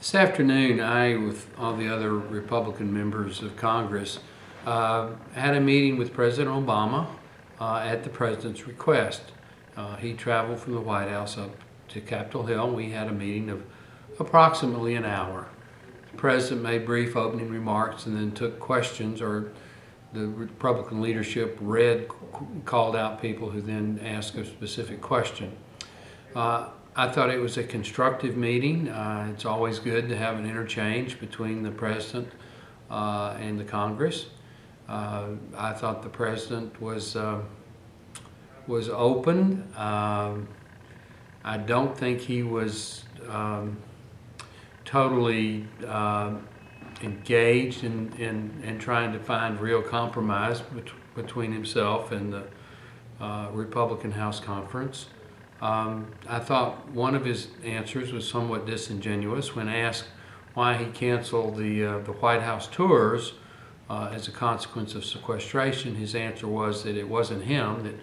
This afternoon, I, with all the other Republican members of Congress, had a meeting with President Obama at the President's request. He traveled from the White House up to Capitol Hill, and we had a meeting of approximately an hour. The President made brief opening remarks and then took questions, or the Republican leadership called out people who then asked a specific question. I thought it was a constructive meeting. It's always good to have an interchange between the President and the Congress. I thought the President was open. I don't think he was totally engaged in trying to find real compromise between himself and the Republican House Conference. I thought one of his answers was somewhat disingenuous when asked why he canceled the White House tours as a consequence of sequestration. His answer was that it wasn't him, that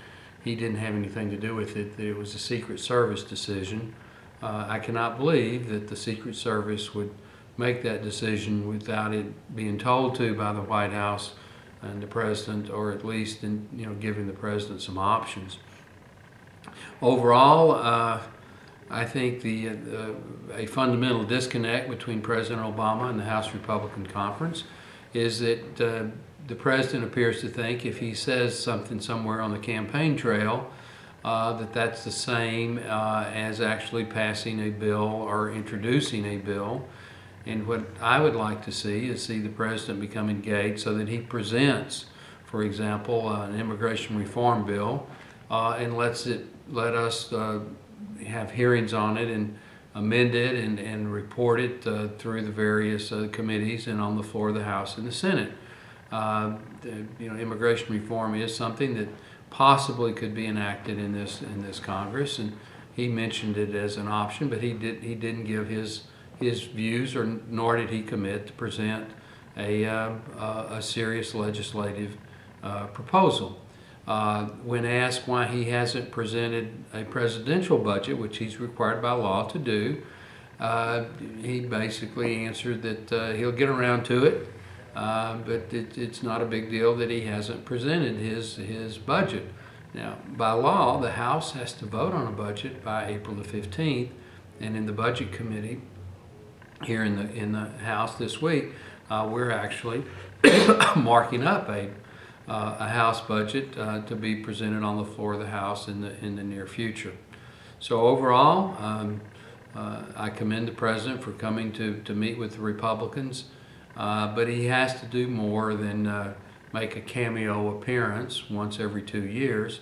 he didn't have anything to do with it, that it was a Secret Service decision. I cannot believe that the Secret Service would make that decision without it being told to by the White House and the President, or at least giving the President some options. Overall, I think a fundamental disconnect between President Obama and the House Republican Conference is that the President appears to think if he says something somewhere on the campaign trail, that's the same as actually passing a bill or introducing a bill. And what I would like to see is the President become engaged so that he presents, for example, an immigration reform bill and let us have hearings on it and amend it and report it through the various committees and on the floor of the House and the Senate. Immigration reform is something that possibly could be enacted in this Congress, and he mentioned it as an option, but he didn't give his views, nor did he commit to present a serious legislative proposal. When asked why he hasn't presented a presidential budget, which he's required by law to do, he basically answered that he'll get around to it, but it's not a big deal that he hasn't presented his budget. Now, by law, the House has to vote on a budget by April the 15th, and in the Budget Committee here in the House this week, we're actually marking up a House budget to be presented on the floor of the House in the near future. So overall, I commend the President for coming to meet with the Republicans, but he has to do more than make a cameo appearance once every 2 years.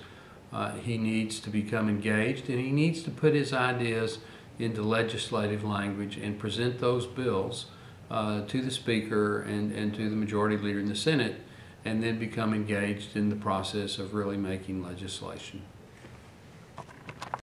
He needs to become engaged, and he needs to put his ideas into legislative language and present those bills to the Speaker and to the Majority Leader in the Senate, and then become engaged in the process of really making legislation.